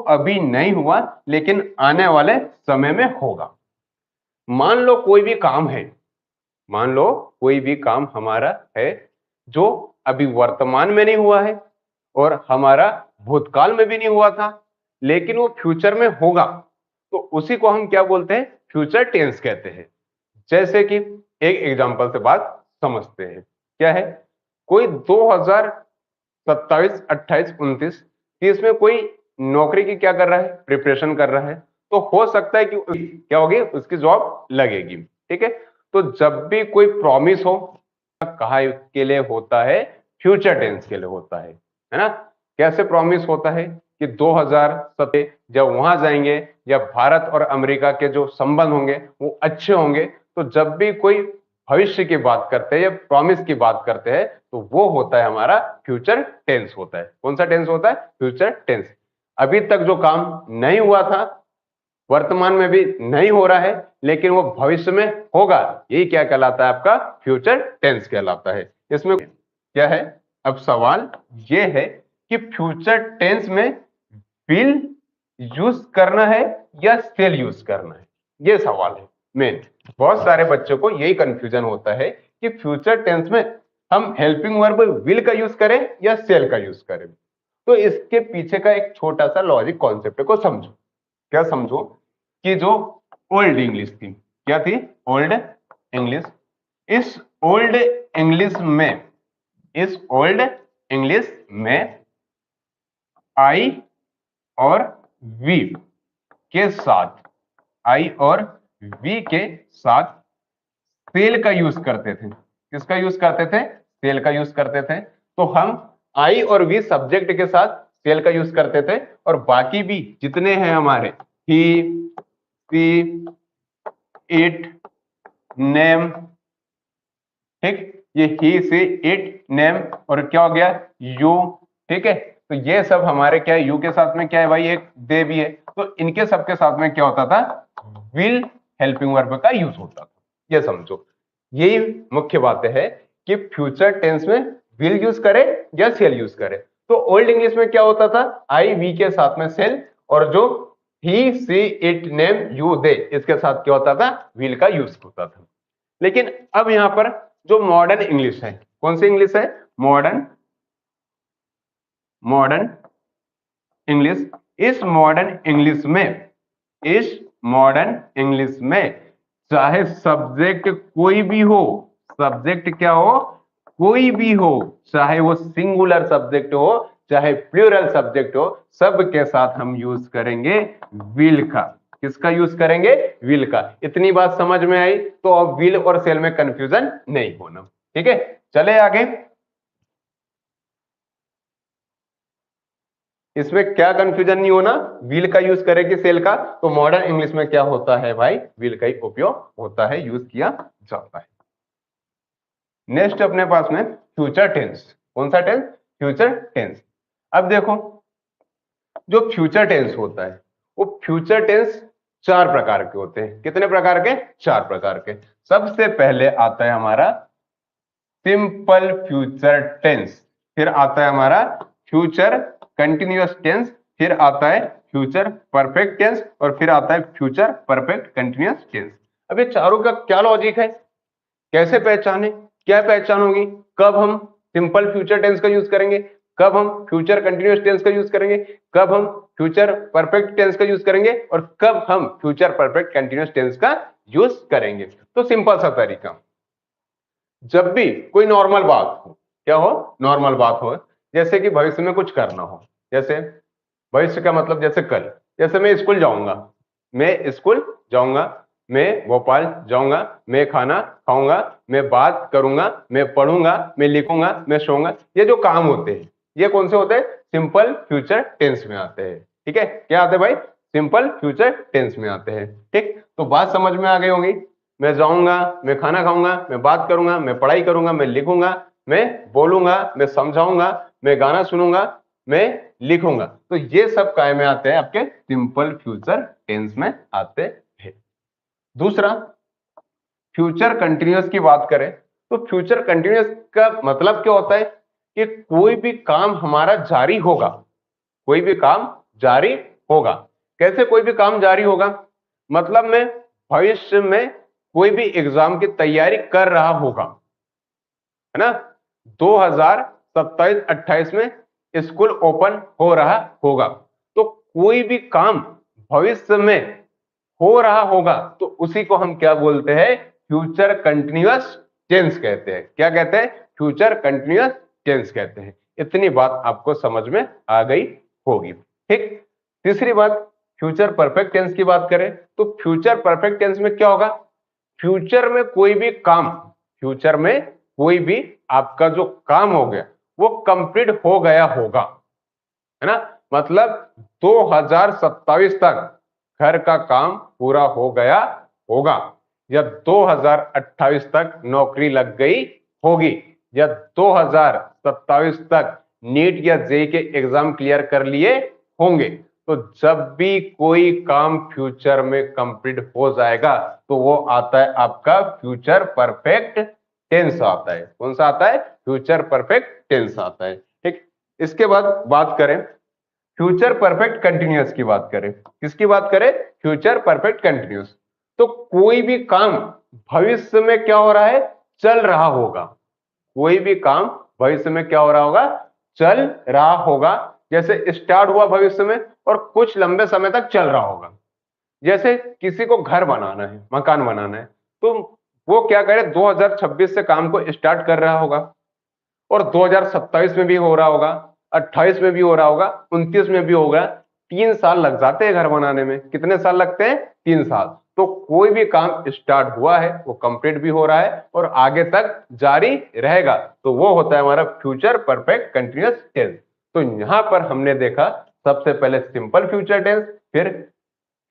अभी नहीं हुआ लेकिन आने वाले समय में होगा। मान लो कोई भी काम है, मान लो कोई भी काम हमारा है जो अभी वर्तमान में नहीं हुआ है और हमारा भूतकाल में भी नहीं हुआ था, लेकिन वो फ्यूचर में होगा, तो उसी को हम क्या बोलते हैं? फ्यूचर टेंस कहते हैं। जैसे कि एक एग्जांपल से बात समझते हैं। क्या है? कोई 2027, 28, 29, 30 में कोई नौकरी की क्या कर रहा है? प्रिपरेशन कर रहा है। तो हो सकता है कि क्या होगी? उसकी जॉब लगेगी। ठीक है, तो जब भी कोई प्रॉमिस हो, कहा के लिए होता है? फ्यूचर टेंस के लिए होता है ना? कैसे प्रॉमिस होता है कि 2027 जब वहां जाएंगे या भारत और अमेरिका के जो संबंध होंगे वो अच्छे होंगे, तो जब भी कोई भविष्य की बात करते हैं या प्रॉमिस की बात करते हैं तो वो होता है हमारा फ्यूचर टेंस होता है। कौन सा टेंस होता है? Future tense. अभी तक जो काम नहीं हुआ था, वर्तमान में भी नहीं हो रहा है, लेकिन वो भविष्य में होगा, यही क्या कहलाता है? आपका फ्यूचर टेंस कहलाता है। इसमें क्या है? अब सवाल ये है कि फ्यूचर टेंस में विल यूज करना है या शेल यूज करना है, ये सवाल है मेन। बहुत सारे बच्चों को यही कंफ्यूजन होता है कि फ्यूचर टेंस में हम हेल्पिंग वर्ब विल का यूज करें या शेल का यूज करें। तो इसके पीछे का एक छोटा सा लॉजिक कॉन्सेप्ट को समझो। क्या समझो? कि जो ओल्ड इंग्लिश थी, क्या थी? Old English. इस ओल्ड इंग्लिश में, इस ओल्ड इंग्लिश में आई और वी के साथ, आई और वी के साथ सेल का यूज करते थे। किसका यूज करते थे? सेल का यूज करते थे। तो हम आई और वी सब्जेक्ट के साथ सेल का यूज करते थे, और बाकी भी जितने हैं हमारे, ही, सी, इट, नेम, ठीक, ये ही, सी, इट, नेम और क्या हो गया? यू। ठीक है, तो ये सब हमारे क्या है? यू के साथ में क्या है भाई? एक दे भी है। तो इनके सबके साथ में क्या होता था? विल हेल्पिंग वर्ब का यूज होता था। ये समझो, यही मुख्य बातें है कि फ्यूचर टेंस में विल यूज करे या सेल यूज करे। तो ओल्ड इंग्लिश में क्या होता था? आई वी के साथ में सेल, और जो ही, सी, इट, नेम, यू, दे, इसके साथ क्या होता था? विल का यूज होता था। लेकिन अब यहां पर जो मॉडर्न इंग्लिश है, कौन सी इंग्लिश है? Modern, modern English. इस मॉडर्न इंग्लिश में, इस मॉडर्न इंग्लिश में चाहे सब्जेक्ट कोई भी हो, सब्जेक्ट क्या हो? कोई भी हो, चाहे वो सिंगुलर सब्जेक्ट हो चाहे प्लूरल सब्जेक्ट हो, सब के साथ हम यूज करेंगे विल का। किसका यूज करेंगे? विल का। इतनी बात समझ में आई? तो अब विल और सेल में कंफ्यूजन नहीं होना। ठीक है, चले आगे। इसमें क्या कंफ्यूजन नहीं होना? विल का यूज करें कि सेल का? तो मॉडर्न इंग्लिश में क्या होता है भाई? विल का ही उपयोग होता है, यूज किया जाता है। नेक्स्ट अपने पास में फ्यूचर टेंस। कौन सा टेंस? Future tense. अब देखो, जो फ्यूचर टेंस होता है वो फ्यूचर टेंस चार प्रकार के होते हैं। कितने प्रकार के? चार प्रकार के। सबसे पहले आता है हमारा सिंपल फ्यूचर टेंस, फिर आता है हमारा फ्यूचर कंटिन्यूअस टेंस, फिर आता है फ्यूचर परफेक्ट टेंस, और फिर आता है फ्यूचर परफेक्ट कंटिन्यूअस टेंस। अब ये चारों का क्या लॉजिक है? कैसे पहचाने? क्या पहचान होगी? कब हम सिंपल फ्यूचर टेंस का यूज करेंगे, कब हम फ्यूचर कंटिन्यूअस टेंस का यूज करेंगे, कब हम फ्यूचर परफेक्ट टेंस का यूज करेंगे, और कब हम फ्यूचर परफेक्ट कंटिन्यूअस टेंस का यूज करेंगे। तो सिंपल सा तरीका, जब भी कोई नॉर्मल बात हो, क्या हो? नॉर्मल बात हो, जैसे कि भविष्य में कुछ करना हो, जैसे भविष्य का मतलब जैसे कल, जैसे मैं स्कूल जाऊंगा, मैं स्कूल जाऊंगा, मैं भोपाल जाऊंगा, मैं खाना खाऊंगा, मैं बात करूंगा, मैं पढ़ूंगा, मैं लिखूंगा, मैं सोऊंगा, ये जो काम होते हैं ये कौन से होते हैं? सिंपल फ्यूचर टेंस में आते हैं। ठीक है, क्या आते हैं भाई? सिंपल फ्यूचर टेंस में आते हैं। ठीक, तो बात समझ में आ गई होगी। मैं जाऊंगा, मैं खाना खाऊंगा, मैं बात करूंगा, मैं पढ़ाई करूंगा, मैं लिखूंगा, मैं बोलूंगा, मैं समझाऊंगा, मैं गाना सुनूंगा, मैं लिखूंगा। तो ये सब काय में आते हैं? आपके सिंपल फ्यूचर टेंस में आते हैं। दूसरा, फ्यूचर कंटिन्यूअस की बात करें तो फ्यूचर कंटिन्यूअस का मतलब क्या होता है? कि कोई भी काम हमारा जारी होगा, कोई भी काम जारी होगा। कैसे कोई भी काम जारी होगा? मतलब मैं भविष्य में कोई भी एग्जाम की तैयारी कर रहा होगा, है ना। 2027-28 में स्कूल ओपन हो रहा होगा, तो कोई भी काम भविष्य में हो रहा होगा तो उसी को हम क्या बोलते हैं? फ्यूचर कंटिन्यूअस टेंस कहते हैं। क्या कहते हैं? फ्यूचर कंटिन्यूअस टेंस कहते हैं। इतनी बात आपको समझ में आ गई होगी। ठीक। तीसरी बात, फ्यूचर परफेक्ट टेंस की बात करें तो फ्यूचर परफेक्ट टेंस में क्या होगा? फ्यूचर में कोई भी काम, फ्यूचर में कोई भी आपका जो काम हो गया वो कंप्लीट हो गया होगा, है ना। मतलब 2027 तक घर का काम पूरा हो गया होगा, या 2028 तक नौकरी लग गई होगी, या 2027 तक नीट या जेई के एग्जाम क्लियर कर लिए होंगे। तो जब भी कोई काम फ्यूचर में कंप्लीट हो जाएगा तो वो आता है आपका फ्यूचर परफेक्ट टेंस आता है। कौन सा आता है? फ्यूचर परफेक्ट टेंस आता है। ठीक। इसके बाद बात करें फ्यूचर परफेक्ट कंटिन्यूअस की, बात करें किसकी बात करें? Future perfect continuous. तो कोई भी काम भविष्य में क्या हो रहा है? चल रहा होगा। कोई भी काम भविष्य में क्या हो रहा होगा? चल रहा होगा। जैसे स्टार्ट हुआ भविष्य में और कुछ लंबे समय तक चल रहा होगा। जैसे किसी को घर बनाना है, मकान बनाना है, तो वो क्या करे? 2026 से काम को स्टार्ट कर रहा होगा और 2027 में भी हो रहा होगा, 28 में भी हो रहा होगा, 29 में भी होगा। 3 साल लग जाते हैं घर बनाने में। कितने साल लगते हैं? 3 साल। तो कोई भी काम स्टार्ट हुआ है वो कंप्लीट भी हो रहा है और आगे तक जारी रहेगा, तो वो होता है हमारा फ्यूचर परफेक्ट कंटिन्यूअस टेंस। तो यहां पर हमने देखा सबसे पहले सिंपल फ्यूचर टेंस, फिर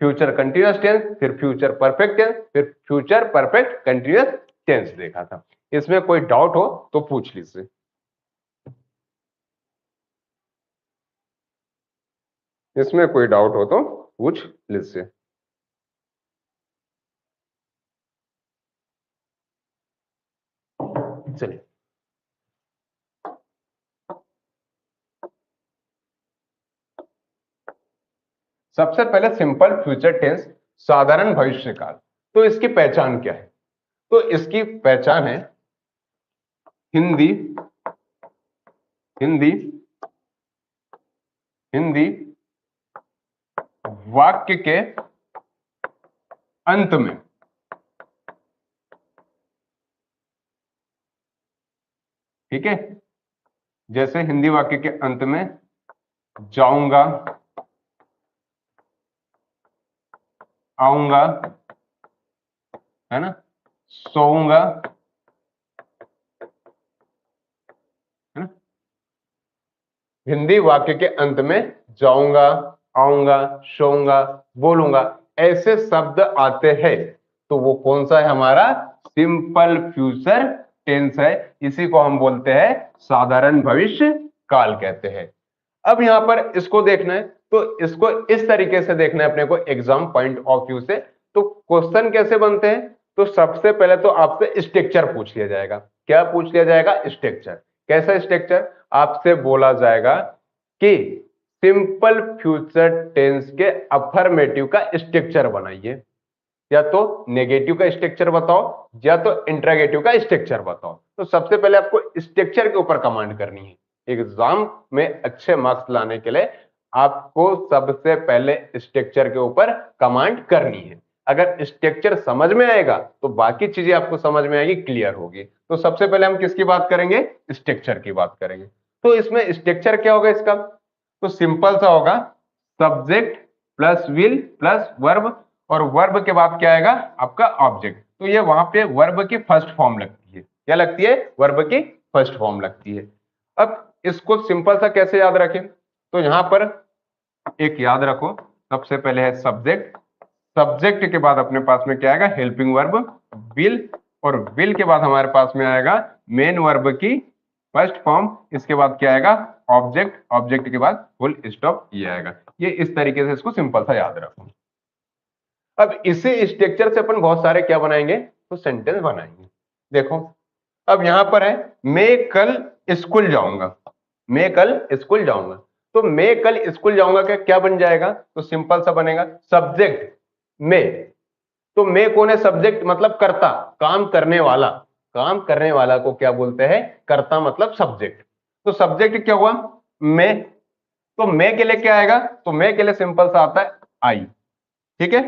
फ्यूचर कंटिन्यूअस टेंस, फिर फ्यूचर परफेक्ट टेंस, फिर फ्यूचर परफेक्ट कंटिन्यूअस टेंस देखा था। इसमें कोई डाउट हो तो पूछ लीजिए। इसमें कोई डाउट हो तो पूछ लीजिए। चलिए, सबसे पहले सिंपल फ्यूचर टेंस, साधारण भविष्य काल। तो इसकी पहचान क्या है? तो इसकी पहचान है हिंदी हिंदी हिंदी वाक्य के अंत में, ठीक है। जैसे हिंदी वाक्य के अंत में जाऊंगा, आऊंगा, है ना, सोऊंगा, है ना। हिंदी वाक्य के अंत में जाऊंगा, आऊंगा, सोऊंगा, बोलूंगा, ऐसे शब्द आते हैं तो वो कौन सा है? हमारा सिंपल फ्यूचर टेंस है। इसी को हम बोलते हैं साधारण भविष्य काल कहते हैं। अब यहां पर इसको देखना है तो इसको इस तरीके से देखना है अपने को एग्जाम पॉइंट ऑफ व्यू से। तो क्वेश्चन कैसे बनते हैं? तो सबसे पहले तो आपसे स्ट्रक्चर पूछ लिया जाएगा। क्या पूछ लिया जाएगा? स्ट्रक्चर। कैसा स्ट्रक्चर? आपसे बोला जाएगा कि सिंपल फ्यूचर टेंस के अफर्मेटिव का स्ट्रक्चर बनाइए। या तो नेगेटिव का स्ट्रक्चर बताओ या तो इंट्रोगेटिव का स्ट्रक्चर बताओ। तो सबसे पहले आपको स्ट्रक्चर के ऊपर कमांड करनी है। एग्जाम में अच्छे मार्क्स लाने के लिए आपको सबसे पहले स्ट्रक्चर के ऊपर कमांड करनी है। अगर स्ट्रक्चर समझ में आएगा तो बाकी चीजें आपको समझ में आएगी, क्लियर होगी। तो सबसे पहले हम किसकी बात करेंगे? स्ट्रक्चर की बात करेंगे। तो इसमें स्ट्रक्चर क्या होगा इसका? तो सिंपल सा होगा, subject plus will plus verb, और वर्ब के बाद क्या आएगा? आपका ऑब्जेक्ट। तो ये वहां पे वर्ब की फर्स्ट फॉर्म लगती है। क्या लगती है? वर्ब की फर्स्ट फॉर्म लगती है। अब इसको सिंपल सा कैसे याद रखें? तो यहां पर एक याद रखो, सबसे पहले है सब्जेक्ट। सब्जेक्ट के बाद अपने पास में क्या आएगा? हेल्पिंग वर्ब विल, और विल के बाद हमारे पास में आएगा मेन वर्ब की फर्स्ट फॉर्म। इसके बाद क्या आएगा? ऑब्जेक्ट। ऑब्जेक्ट के बाद फुल स्टॉप ये आएगा। ये इस तरीके से इसको सिंपल सा याद रखो। अब इसी स्ट्रक्चर से अपन बहुत सारे क्या बनाएंगे? तो सेंटेंस बनाएंगे। देखो, अब यहां पर है मैं कल स्कूल जाऊंगा। मैं कल स्कूल जाऊंगा। तो मैं कल स्कूल जाऊंगा क्या बन जाएगा? तो सिंपल सा बनेगा सब्जेक्ट मैं। तो मैं कौन है? सब्जेक्ट मतलब कर्ता, काम करने वाला। काम करने वाला को क्या बोलते हैं? कर्ता मतलब सब्जेक्ट। तो सब्जेक्ट क्या हुआ? मैं। तो मैं के लिए क्या आएगा? तो मैं के लिए सिंपल सा आता है आई। ठीक है,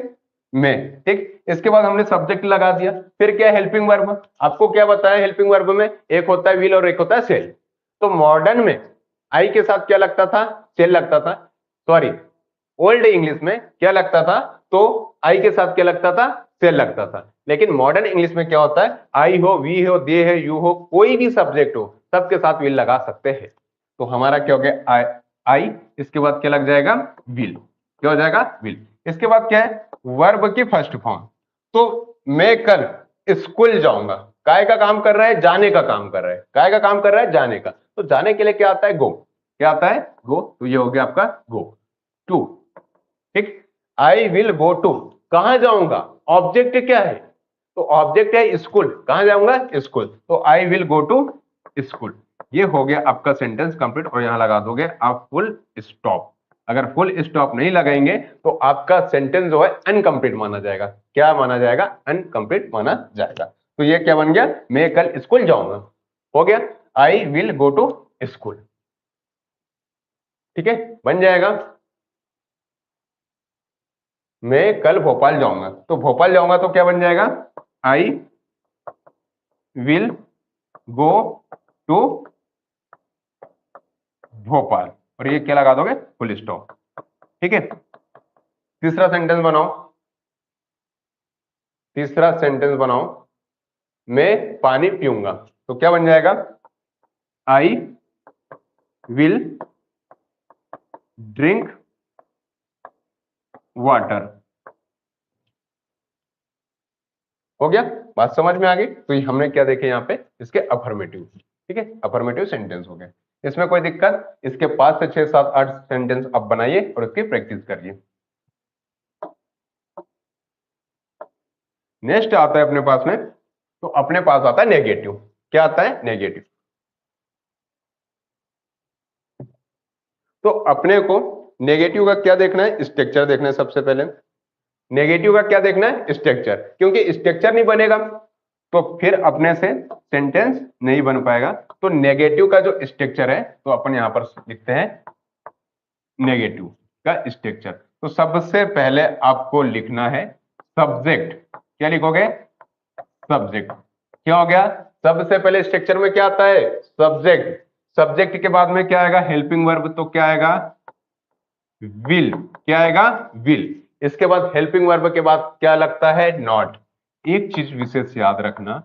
मैं। ठीक, इसके बाद हमने सब्जेक्ट लगा दिया। फिर क्या? Helping verb. आपको क्या बताया हेल्पिंग वर्ब में? एक होता है विल और एक होता है सेल। तो मॉडर्न में आई के साथ क्या लगता था? सेल लगता था। सॉरी, ओल्ड इंग्लिश में क्या लगता था? तो आई के साथ क्या लगता था? सेल लगता था। लेकिन मॉडर्न इंग्लिश में क्या होता है? आई हो, वी हो, दे है, यू हो, कोई भी सब्जेक्ट हो, सबके साथ विल लगा सकते हैं। तो हमारा क्या हो गया? आई। इसके बाद क्या लग जाएगा? विल। क्या हो जाएगा? विल। इसके बाद क्या है? वर्ब की फर्स्ट फॉर्म। तो मैं कल स्कूल जाऊंगा, काय का काम कर रहा है? जाने का काम कर रहा है। काय का काम कर रहा है? जाने का। तो जाने के लिए क्या आता है? गो। क्या आता है? गो। तो ये हो गया आपका गो टू। ठीक, आई विल गो टू। कहां जाऊंगा? ऑब्जेक्ट क्या है? तो ऑब्जेक्ट है स्कूल। कहां जाऊंगा? स्कूल। तो I will go to school. ये हो गया आपका सेंटेंस कंप्लीट। और यहां लगा दोगे आप फुल स्टॉप। अगर फुल स्टॉप नहीं लगाएंगे तो आपका सेंटेंस जो है अनकंप्लीट माना जाएगा। क्या माना जाएगा? अनकंप्लीट माना जाएगा। तो ये क्या बन गया? मैं कल स्कूल जाऊंगा। हो गया I will go to school. ठीक है, बन जाएगा। मैं कल भोपाल जाऊंगा। तो भोपाल जाऊंगा तो क्या बन जाएगा? I will go to Bhopal. और ये क्या लगा दोगे? Full stop. ठीक है, तीसरा सेंटेंस बनाओ। तीसरा सेंटेंस बनाओ। मैं पानी पीऊंगा। तो क्या बन जाएगा? I will drink water. हो गया? बात समझ में आ गई? तो ये हमने क्या देखे यहाँ पे? इसके अफर्मेटिव। ठीक है, अफर्मेटिव सेंटेंस हो गए। इसमें कोई दिक्कत? इसके 5 से 6 7 8 सेंटेंस आप बनाइए और इसकी प्रैक्टिस करिए। नेक्स्ट आता है अपने पास में, तो अपने पास आता है नेगेटिव। क्या आता है? नेगेटिव। तो अपने को नेगेटिव का क्या देखना है? स्ट्रक्चर देखना है सबसे पहले। नेगेटिव का क्या देखना है? स्ट्रक्चर। क्योंकि स्ट्रक्चर नहीं बनेगा तो फिर अपने से सेंटेंस नहीं बन पाएगा। तो नेगेटिव का जो स्ट्रक्चर है, तो अपन यहां पर लिखते हैं नेगेटिव का स्ट्रक्चर। तो सबसे पहले आपको लिखना है सब्जेक्ट। क्या लिखोगे? सब्जेक्ट। क्या हो गया? सबसे पहले स्ट्रक्चर में क्या आता है? सब्जेक्ट। सब्जेक्ट के बाद में क्या आएगा? Helping verb. तो क्या आएगा? विल। क्या आएगा? विल। इसके बाद हेल्पिंग वर्ब के बाद क्या लगता है? नॉट। एक चीज विशेष याद रखना,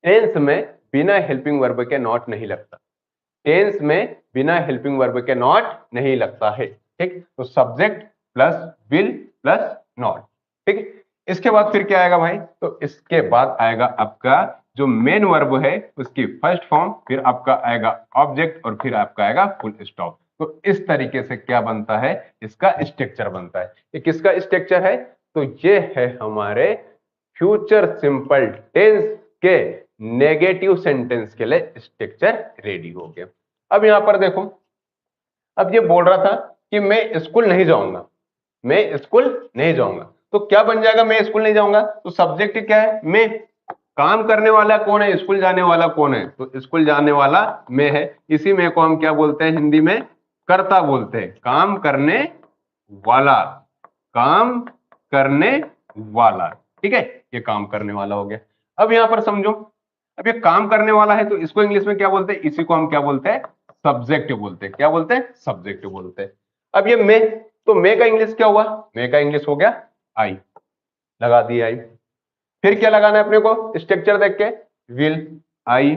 टेंस में बिना हेल्पिंग वर्ब के नॉट नहीं लगता। टेंस में बिना हेल्पिंग वर्ब के नॉट नहीं लगता है। ठीक, तो subject plus will plus not. ठीक, इसके बाद फिर क्या आएगा भाई? तो इसके बाद आएगा आपका जो मेन वर्ब है उसकी फर्स्ट फॉर्म, फिर आपका आएगा ऑब्जेक्ट और फिर आपका आएगा फुल स्टॉप। तो इस तरीके से क्या बनता है? इसका स्ट्रक्चर बनता है। ये किसका स्ट्रक्चर है? तो ये है हमारे फ्यूचर सिंपल टेंस के नेगेटिव सेंटेंस के लिए स्ट्रक्चर रेडी हो गया। अब यहां पर देखो, अब ये बोल रहा था कि मैं स्कूल नहीं जाऊंगा। मैं स्कूल नहीं जाऊंगा। तो क्या बन जाएगा? मैं स्कूल नहीं जाऊंगा। तो सब्जेक्ट क्या है? मैं। काम करने वाला कौन है? स्कूल जाने वाला कौन है? तो स्कूल जाने वाला मैं है। इसी में को हम क्या बोलते हैं हिंदी में? कर्ता बोलते हैं। काम करने वाला। काम करने वाला। ठीक है, ये काम करने वाला हो गया। अब यहां पर समझो, अब ये काम करने वाला है तो इसको इंग्लिश में क्या बोलते हैं? इसी को हम क्या बोलते हैं? सब्जेक्ट बोलते हैं। क्या बोलते हैं? सब्जेक्ट बोलते हैं। अब ये मैं, तो मैं का इंग्लिश क्या हुआ? मैं का इंग्लिश हो गया आई। लगा दी आई। फिर क्या लगाना है अपने को? स्ट्रक्चर देख के विल। आई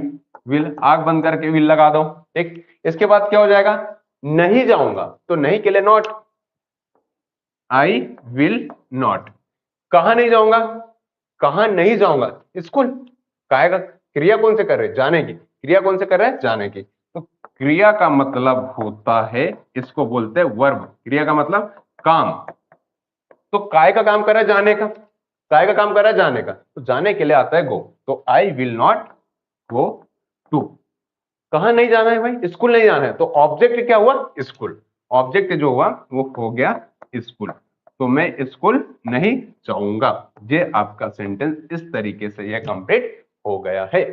विल, आंख बंद करके विल लगा दो। ठीक, इसके बाद क्या हो जाएगा? नहीं जाऊंगा। तो नहीं के लिए नॉट। I will not. कहां नहीं जाऊंगा? कहां नहीं जाऊंगा? स्कूल। काहे का क्रिया कौन से कर रहे? जाने की। क्रिया कौन से कर रहे हैं? जाने की। तो क्रिया का मतलब होता है, इसको बोलते हैं वर्ब। क्रिया का मतलब काम। तो काय का काम कर रहा है? जाने का। काय का काम कर रहा है? जाने का। तो जाने के लिए आता है गो। तो I will not go to. कहां नहीं जाना है भाई, स्कूल नहीं जाना है, तो ऑब्जेक्ट क्या हुआ, स्कूल। ऑब्जेक्ट जो हुआ वो हो गया स्कूल, तो मैं स्कूल नहीं जाऊंगा। ये आपका सेंटेंस इस तरीके से यह कंप्लीट हो गया है।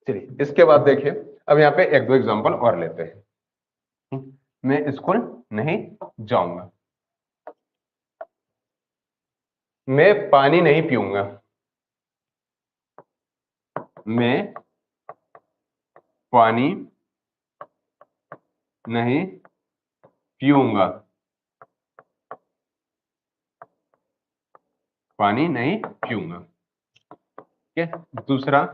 चलिए इसके बाद देखिए, अब यहाँ पे एक दो एग्जांपल और लेते हैं। मैं स्कूल नहीं जाऊंगा, मैं पानी नहीं पीऊंगा, मैं पानी नहीं पीऊंगा, पानी नहीं पीऊंगा। ठीक है, दूसरा,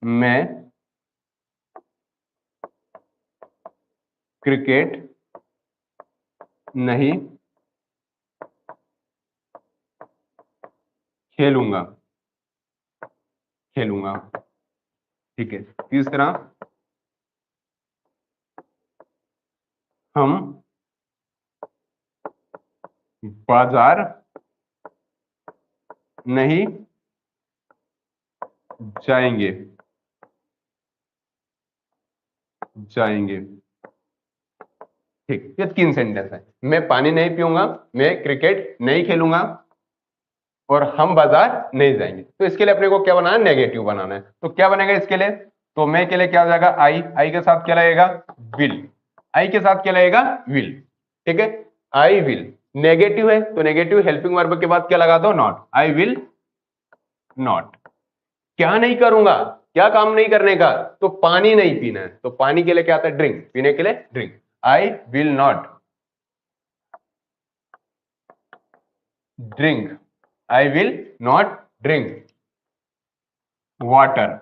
मैं क्रिकेट नहीं खेलूंगा, खेलूंगा। ठीक है, तीसरा, हम बाजार नहीं जाएंगे, जाएंगे। ठीक, ये तीन सेंटेंस है। मैं पानी नहीं पीऊंगा, मैं क्रिकेट नहीं खेलूंगा, और हम बाजार नहीं जाएंगे। तो इसके लिए अपने को क्या बनाना है, नेगेटिव बनाना है। तो क्या बनेगा इसके लिए, तो मैं के लिए क्या हो जाएगा, आई, आई के साथ क्या लगेगा, विल, आई के साथ क्या लगेगा, विल। ठीक है, आई विल, नेगेटिव है तो नेगेटिव हेल्पिंग वर्ब के बाद क्या लगा दो, नॉट, आई विल नॉट। क्या नहीं करूंगा, क्या काम नहीं करने का, तो पानी नहीं पीना है, तो पानी के लिए क्या आता है, ड्रिंक, पीने के लिए drink, I will not drink, I will not drink water,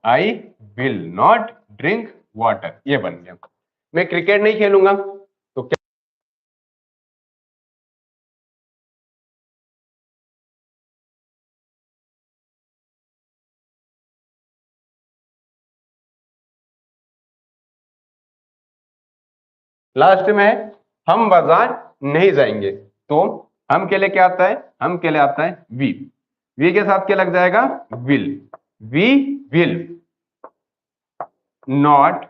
I will not drink water. ये बन गया। मैं क्रिकेट नहीं खेलूंगा, तो क्या, लास्ट में है हम बाजार नहीं जाएंगे, तो हम के लिए क्या आता है, हम के लिए आता है वी, वी के साथ क्या लग जाएगा, will, we will not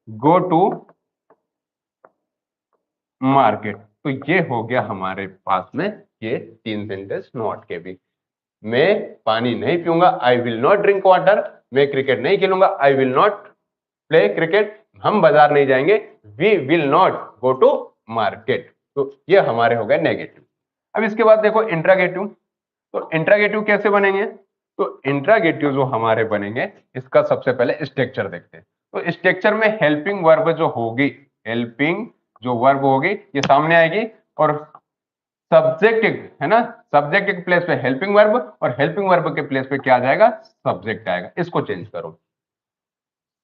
go to market. तो ये हो गया हमारे पास में ये तीन सेंटेंस नॉट के भी। मैं पानी नहीं पीऊंगा, I will not drink water, मैं क्रिकेट नहीं खेलूंगा, I will not play cricket, हम बाजार नहीं जाएंगे, we will not go to market. तो ये हमारे हो गए नेगेटिव। अब इसके बाद देखो इंट्रागेटिव। तो इंट्रागेटिव कैसे बनेंगे, तो इंट्रागेटिव जो हमारे बनेंगे, इसका सबसे पहले स्ट्रक्चर देखते हैं। तो स्ट्रक्चर में हेल्पिंग वर्ब जो होगी, हेल्पिंग जो वर्ब होगी ये सामने आएगी, और सब्जेक्ट है ना, सब्जेक्ट के प्लेस पे हेल्पिंग वर्ब, और हेल्पिंग वर्ब के प्लेस पे क्या आ जाएगा, सब्जेक्ट आएगा। इसको चेंज करो,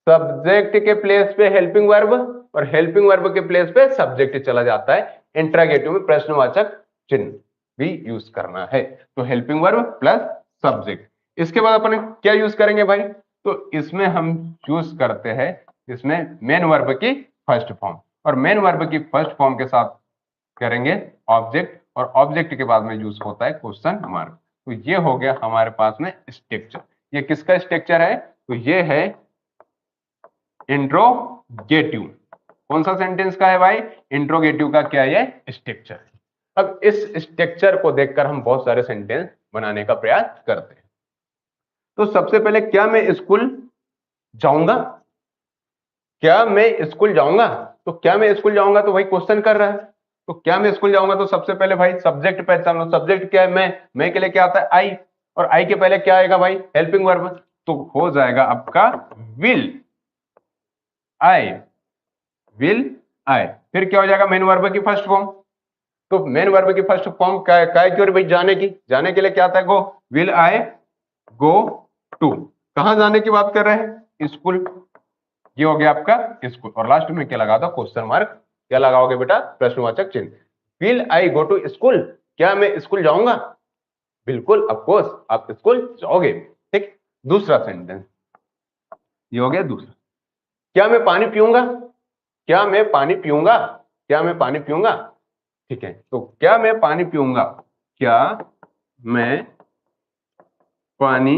सब्जेक्ट के प्लेस पे हेल्पिंग वर्ब, और हेल्पिंग वर्ब के प्लेस पे सब्जेक्ट चला जाता है। इंट्रागेटिव में प्रश्नवाचक चिन्ह भी यूज करना है, तो हेल्पिंग वर्ब प्लस सब्जेक्ट। इसके बाद अपन क्या यूज करेंगे भाई, तो इसमें हम यूज करते हैं, इसमें मेन वर्ब की फर्स्ट फॉर्म, और मेन वर्ब की फर्स्ट फॉर्म के साथ करेंगे ऑब्जेक्ट, और ऑब्जेक्ट के बाद में यूज होता है क्वेश्चन मार्क। तो ये हो गया हमारे पास में स्ट्रक्चर। ये किसका स्ट्रक्चर है, तो ये है इंट्रोगेटिव। कौन सा सेंटेंस का है भाई, इंट्रोगेटिव का क्या है, स्ट्रक्चर। अब इस स्ट्रक्चर को देखकर हम बहुत सारे सेंटेंस बनाने का प्रयास करते हैं। तो सबसे पहले, क्या मैं स्कूल जाऊंगा, क्या मैं स्कूल जाऊंगा, तो क्या मैं स्कूल जाऊंगा तो भाई क्वेश्चन कर रहा है, तो क्या मैं स्कूल जाऊंगा, तो सबसे पहले भाई सब्जेक्ट पहचान लो। सब्जेक्ट क्या है, मैं के लिए क्या आता है, आई, और आई के पहले क्या आएगा भाई, हेल्पिंग वर्ब, तो हो जाएगा आपका विल, आई विल आई। फिर क्या हो जाएगा, मेन वर्ब की फर्स्ट फॉर्म, तो मेन वर्ब की फर्स्ट फॉर्म क्या है कि भाई जाने की, जाने के लिए क्या आता है गो, विल आई गो टू, कहां जाने की बात कर रहे हैं, स्कूल, ये हो गया आपका स्कूल, और लास्ट में क्या लगा था क्वेश्चन मार्क, क्या लगाओगे बेटा, प्रश्नवाचक चिन्ह, will I go to school, क्या मैं स्कूल जाऊंगा, बिल्कुल ऑफ कोर्स आप स्कूल जाओगे, ठीक। दूसरा सेंटेंस, ये हो गया दूसरा, क्या मैं पानी पीऊंगा, क्या मैं पानी पीऊंगा, क्या मैं पानी पीऊंगा, ठीक है, तो क्या मैं पानी पीऊंगा, क्या मैं पानी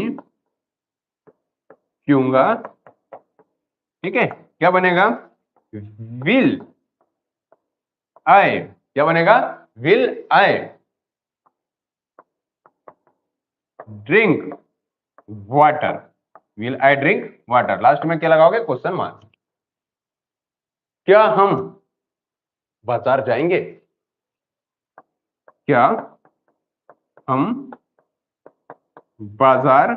पीऊंगा, ठीक है, क्या बनेगा, विल आई, क्या बनेगा, will I drink water, will I drink water, last में क्या लगाओगे, क्वेश्चन मार्क, क्या हम बाजार जाएंगे, क्या हम बाजार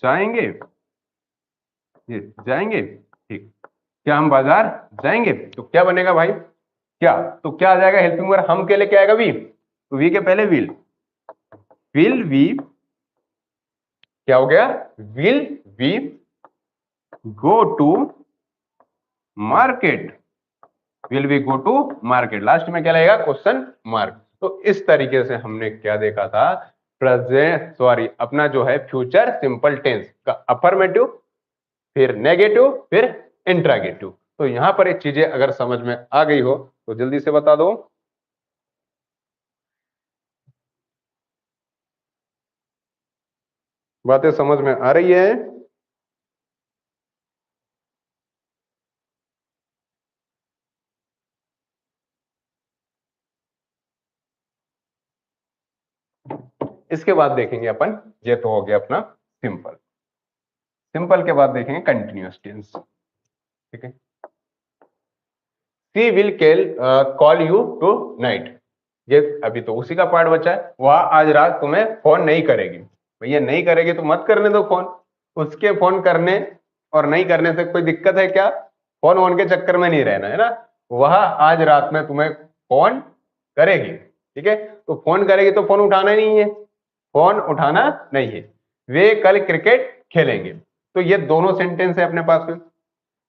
जाएंगे, ये जाएंगे, ठीक, क्या हम बाजार जाएंगे, तो क्या बनेगा भाई, क्या, तो क्या आ जाएगा हेल्पिंग वर्ब, हम के लिए क्या आएगा, वी, तो वी के पहले विल वी, क्या हो गया, will we go to market, will we go to market, last में क्या लगेगा, क्वेश्चन मार्क। तो इस तरीके से हमने क्या देखा था, प्रेजेंट सॉरी अपना जो है फ्यूचर सिंपल टेंस का अफर्मेटिव, फिर नेगेटिव, फिर इंट्रागेटिव। तो यहां पर एक चीजें अगर समझ में आ गई हो तो जल्दी से बता दो, बातें समझ में आ रही है, इसके बाद देखेंगे अपन, ये तो हो गया अपना सिंपल, सिंपल के बाद देखेंगे कंटिन्यूअस टेंस, ठीक है, she will call you tonight, ये अभी तो उसी का पार्ट बचा है, वह आज रात तुम्हें फोन नहीं करेगी, भैया नहीं करेगी तो मत करने दो फोन, उसके फोन करने और नहीं करने से कोई दिक्कत है क्या, फोन वोन के चक्कर में नहीं रहना है ना, वह आज रात में तुम्हें फोन करेगी, ठीक है, तो फोन करेगी तो फोन उठाना नहीं है, फोन उठाना नहीं है, वे कल क्रिकेट खेलेंगे, तो ये दोनों सेंटेंस है अपने पास में,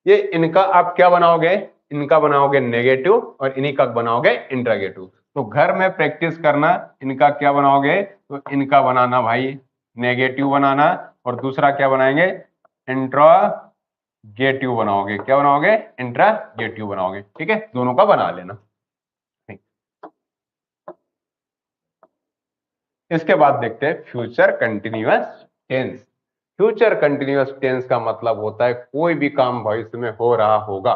ये इनका आप क्या बनाओगे, इनका बनाओगे नेगेटिव और इन्हीं का बनाओगे इंट्रागेटिव, तो घर में प्रैक्टिस करना, इनका क्या बनाओगे, तो इनका बनाना भाई नेगेटिव बनाना, और दूसरा क्या बनाएंगे, इंट्रागेटिव बनाओगे, क्या बनाओगे, इंट्रागेटिव बनाओगे, ठीक है, दोनों का बना लेना। इसके बाद देखते हैं future continuous tense. Future continuous tense का मतलब होता है कोई भी काम भविष्य में हो रहा होगा,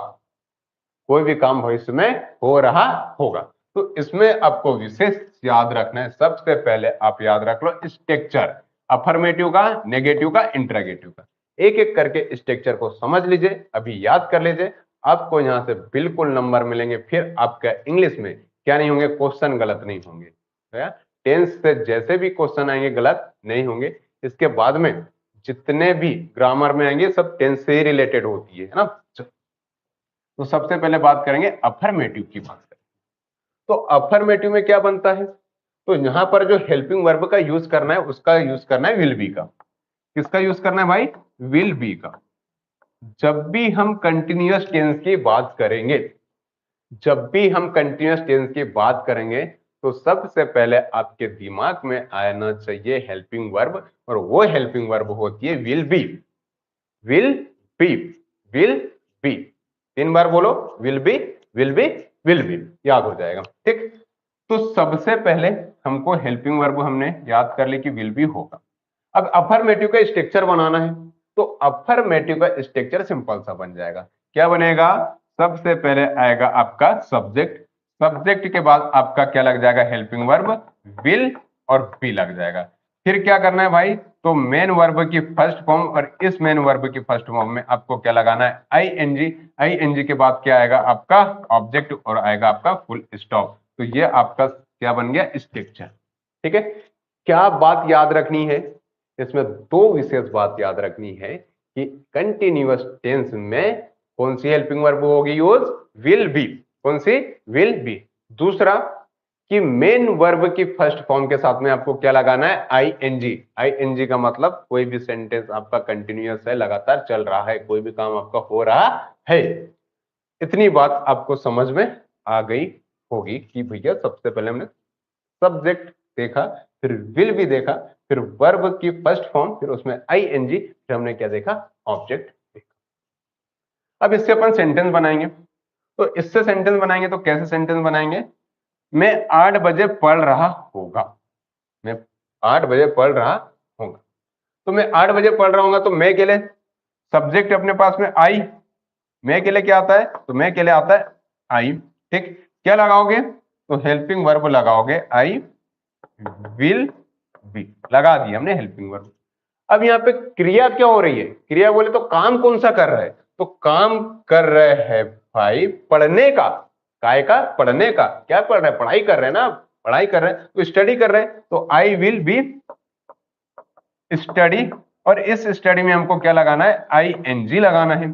कोई भी काम भविष्य में हो रहा होगा, तो इसमें आपको विशेष याद रखना है, सबसे पहले आप याद रख लो स्ट्रक्चर, अफर्मेटिव का, नेगेटिव का, इंट्रागेटिव का, एक एक करके स्ट्रक्चर को समझ लीजिए, अभी याद कर लीजिए, आपको यहां से बिल्कुल नंबर मिलेंगे, फिर आपका इंग्लिश में क्या नहीं होंगे, क्वेश्चन गलत नहीं होंगे, टेंस से जैसे भी क्वेश्चन आएंगे गलत नहीं होंगे, इसके बाद में जितने भी ग्रामर में आएंगे सब टेंस से ही रिलेटेड होती है ना। तो सबसे पहले बात करेंगे अफर्मेटिव की, बात करें तो अफर्मेटिव में क्या बनता है, तो यहां पर जो हेल्पिंग वर्ब का यूज करना है उसका यूज करना है विल बी का, किसका यूज करना है भाई, विल बी का, जब भी हम कंटिन्यूअस टेंस की बात करेंगे, जब भी हम कंटिन्यूअस टेंस की बात करेंगे तो सबसे पहले आपके दिमाग में आना चाहिए हेल्पिंग वर्ब, और वो हेल्पिंग वर्ब होती है will be, will be, will be, 3 बार बोलो, will be, will be, will be, याद हो जाएगा, ठीक। तो सबसे पहले हमको हेल्पिंग वर्ब हमने याद कर ली कि विल बी होगा, अब अफर्मेटिव का स्ट्रक्चर बनाना है, तो अफर्मेटिव का स्ट्रक्चर सिंपल सा बन जाएगा, क्या बनेगा, सबसे पहले आएगा आपका सब्जेक्ट, सब्जेक्ट के बाद आपका क्या लग जाएगा, हेल्पिंग वर्ब, विल और बी लग जाएगा, फिर क्या करना है भाई, तो मेन वर्ब की फर्स्ट फॉर्म, और इस मेन वर्ब की फर्स्ट फॉर्म में आपको क्या लगाना है, आईएनजी, आईएनजी के बाद क्या आएगा आपका ऑब्जेक्ट, और आएगा आपका फुल स्टॉप, तो ये आपका क्या बन गया, स्ट्रक्चर, ठीक है। क्या बात याद रखनी है, इसमें दो विशेष बात याद रखनी है कि कंटिन्यूअस टेंस में कौन सी हेल्पिंग वर्ब होगी यूज, विल बी, कौन सी, विल बी। दूसरा कि मेन वर्ब की फर्स्ट फॉर्म के साथ में आपको क्या लगाना है, आईएनजी। आईएनजी का मतलब कोई भी सेंटेंस आपका कंटिन्यूअस है, लगातार चल रहा है, कोई भी काम आपका हो रहा है। इतनी बात आपको समझ में आ गई होगी कि भैया सबसे पहले हमने सब्जेक्ट देखा, फिर विल भी देखा, फिर वर्ब की फर्स्ट फॉर्म, फिर उसमें आईएनजी, फिर हमने क्या देखा, ऑब्जेक्ट देखा। अब इससे अपन सेंटेंस बनाएंगे। तो इससे सेंटेंस बनाएंगे तो कैसे सेंटेंस बनाएंगे, मैं 8 बजे पढ़ रहा होगा, मैं 8 बजे पढ़ रहा होगा। तो मैं 8 बजे पढ़ रहा हूँ तो मैं के लिए सब्जेक्ट अपने पास में आई, मैं के लिए क्या आता है, तो मैं के लिए आता है आई। ठीक, क्या लगाओगे, तो हेल्पिंग वर्ब लगाओगे, आई विल बी, लगा दिया हमने हेल्पिंग वर्ब। अब यहाँ पे क्रिया क्या हो रही है, क्रिया बोले तो काम कौन सा कर रहा है, तो काम कर रहे हैं भाई पढ़ने का, काय का, पढ़ने का। क्या पढ़ रहे हैं, पढ़ाई कर रहे हैं ना, पढ़ाई कर रहे हैं तो स्टडी कर रहे हैं, तो आई विल बी स्टडी। और इस स्टडी में हमको क्या लगाना है, आई एन जी लगाना है।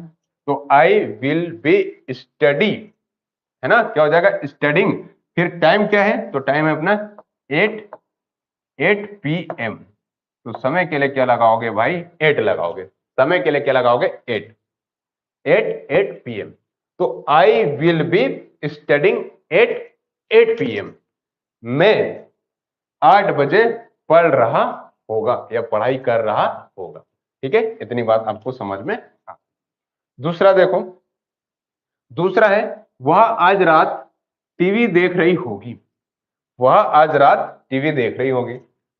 तो आई विल बी स्टडी, है ना, क्या हो जाएगा, स्टडिंग। फिर टाइम क्या है, तो टाइम है अपना 8 PM। तो समय के लिए क्या लगाओगे भाई, 8 लगाओगे, समय के लिए क्या लगाओगे, 8 PM। तो I will be studying 8 PM, मैं 8 बजे पढ़ रहा होगा या पढ़ाई कर रहा होगा। ठीक है, इतनी बात आपको समझ में आ। दूसरा देखो, दूसरा है वह आज रात टीवी देख रही होगी, वह आज रात टीवी देख रही होगी।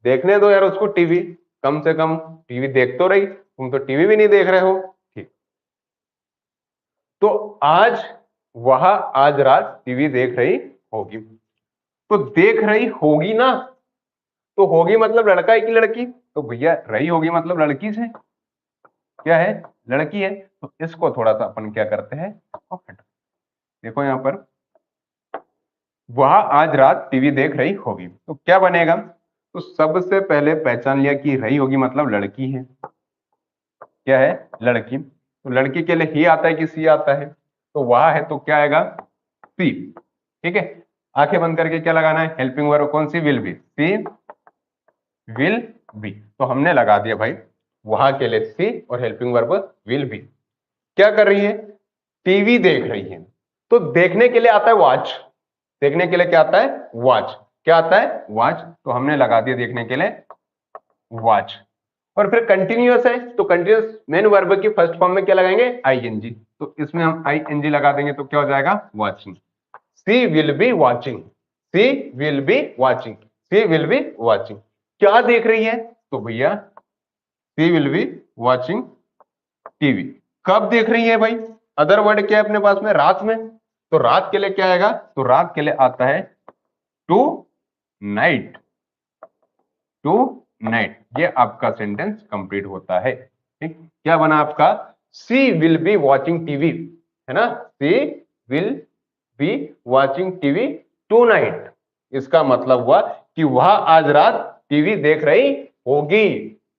देखने दो यार उसको टीवी, कम से कम टीवी देख तो रही, तुम तो टीवी भी नहीं देख रहे हो। ठीक, तो आज वह आज रात टीवी देख रही होगी, तो देख रही होगी ना, तो होगी मतलब लड़का है कि लड़की, तो भैया रही होगी मतलब लड़की से क्या है, लड़की है। तो इसको थोड़ा सा अपन क्या करते हैं, देखो यहां पर वह आज रात टीवी देख रही होगी, तो क्या बनेगा, तो सबसे पहले पहचान लिया कि रही होगी मतलब लड़की है, क्या है, लड़की। तो लड़की के लिए ही आता है कि सी आता है, तो वह है तो क्या आएगा, सी। ठीक है, आंखें बंद करके क्या लगाना है, हेल्पिंग वर्ब कौन सी, will be, she will be. तो हमने लगा दिया भाई वहां के लिए सी और हेल्पिंग वर्ब विल बी। क्या कर रही है, टीवी देख रही है, तो देखने के लिए आता है वॉच, देखने के लिए क्या आता है, वॉच। क्या आता है, वॉच, तो हमने लगा दिया देखने के लिए वॉच। और फिर कंटिन्यूअस है तो कंटिन्यूअस मेन वर्ब की फर्स्ट फॉर्म में क्या लगाएंगे, आईएनजी। तो इसमें हम आईएनजी लगा देंगे तो क्या हो जाएगा, watching. She will be watching, she will be watching, she will be watching. क्या देख रही है, तो भैया she will be watching TV. कब देख रही है भाई, अदर वर्ड क्या है अपने पास में, रात में। तो रात के लिए क्या आएगा, तो रात के लिए आता है टू नाइट, टू नाइट। ये आपका सेंटेंस कंप्लीट होता है। ठीक, क्या बना आपका, she will be watching TV, है ना, she will be watching TV tonight. इसका मतलब हुआ कि वह आज रात टीवी देख रही होगी,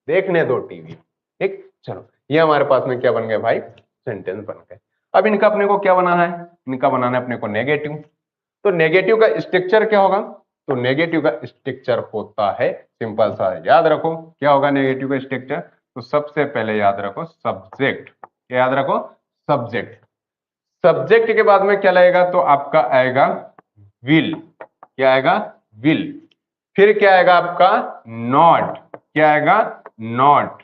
देखने दो टीवी। ठीक, चलो ये हमारे पास में क्या बन गया भाई, सेंटेंस बन गए। अब इनका अपने को क्या बनाना है, इनका बनाना है अपने को नेगेटिव। तो नेगेटिव का स्ट्रक्चर क्या होगा, तो नेगेटिव का स्ट्रक्चर होता है सिंपल सा, याद रखो क्या होगा नेगेटिव का स्ट्रक्चर। तो सबसे पहले याद रखो सब्जेक्ट, क्या याद रखो, सब्जेक्ट। सब्जेक्ट के बाद में क्या लगेगा, तो आपका आएगा विल, क्या आएगा, विल। फिर क्या आएगा आपका, नॉट, क्या आएगा, नॉट।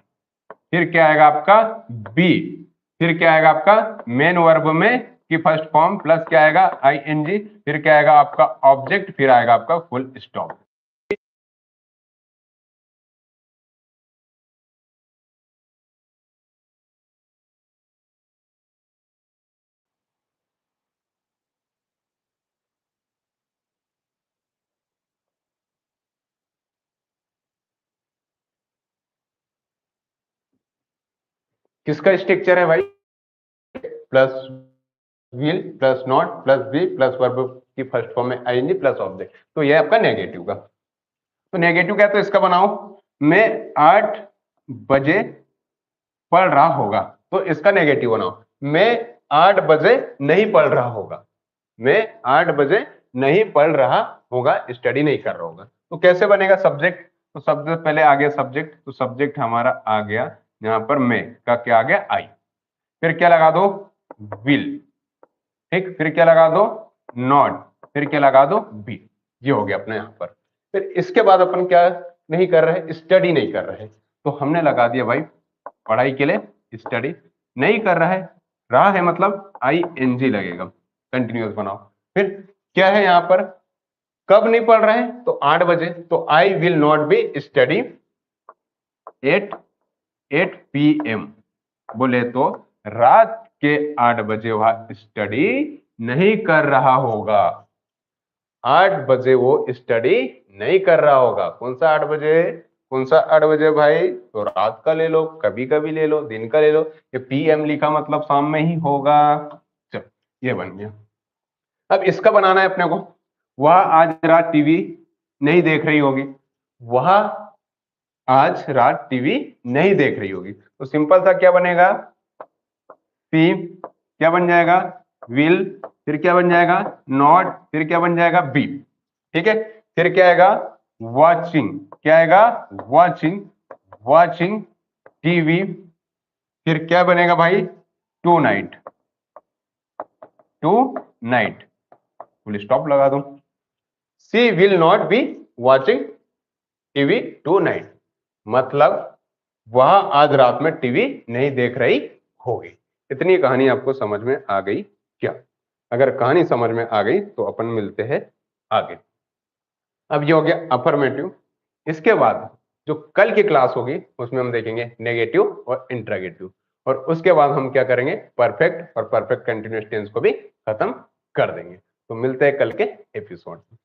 फिर क्या आएगा आपका, बी। फिर क्या आएगा आपका, मेन वर्ब में की फर्स्ट फॉर्म प्लस क्या आएगा, आईएनजी। फिर क्या आएगा आपका ऑब्जेक्ट, फिर आएगा आपका फुल स्टॉप। किसका स्ट्रक्चर है भाई, plus will plus not plus be plus verb की फर्स्ट फॉर्म में आईएनजी प्लस ऑब्जेक्ट। तो ये आपका नेगेटिव का। तो नेगेटिव क्या है, तो इसका बनाओ, मैं 8 बजे पढ़ रहा होगा, तो इसका नेगेटिव बनाओ, मैं 8 बजे नहीं पढ़ रहा होगा। में 8 बजे नहीं पढ़ रहा होगा, स्टडी नहीं कर रहा होगा। तो कैसे बनेगा सब्जेक्ट? तो सबसे पहले आ गया सब्जेक्ट, तो सब्जेक्ट हमारा आ गया यहाँ पर मैं का क्या आ गया आई, फिर क्या लगा दो विल, ठीक, फिर क्या लगा दो नॉट, फिर क्या लगा दो बी, ये हो गया अपने यहाँ पर। फिर इसके बाद अपन क्या नहीं कर रहे, स्टडी नहीं कर रहे, तो हमने लगा दिया भाई पढ़ाई के लिए स्टडी नहीं कर रहा है मतलब ING लगेगा, कंटिन्यूअस बनाओ। फिर क्या है यहाँ पर कब नहीं पढ़ रहे हैं, तो 8 बजे, तो I will not B study eight 8 PM, बोले तो रात के 8 बजे वह स्टडी नहीं कर रहा होगा। 8 बजे वो स्टडी नहीं कर रहा होगा। कौन सा 8 बजे, कौन सा 8 बजे भाई, तो रात का ले लो, कभी कभी ले लो, दिन का ले लो, ये PM लिखा मतलब शाम में ही होगा। चलो ये बन गया। अब इसका बनाना है अपने को, वह आज रात टीवी नहीं देख रही होगी, वह आज रात टीवी नहीं देख रही होगी, तो सिंपल सा क्या बनेगा, सी क्या बन जाएगा विल, फिर क्या बन जाएगा नॉट, फिर क्या बन जाएगा बी, ठीक है, फिर क्या आएगा वॉचिंग, क्या आएगा वॉचिंग, वॉचिंग टीवी, फिर क्या बनेगा भाई tonight, tonight, full stop लगा दो। She will not be watching TV tonight, मतलब वह आज रात में टीवी नहीं देख रही होगी। इतनी कहानी आपको समझ में आ गई क्या? अगर कहानी समझ में आ गई तो अपन मिलते हैं आगे। अब ये हो गया अफर्मेटिव। इसके बाद जो कल की क्लास होगी उसमें हम देखेंगे नेगेटिव और इंट्रोगेटिव, और उसके बाद हम क्या करेंगे परफेक्ट और परफेक्ट कंटिन्यूअस टेंस को भी खत्म कर देंगे। तो मिलते हैं कल के एपिसोड में।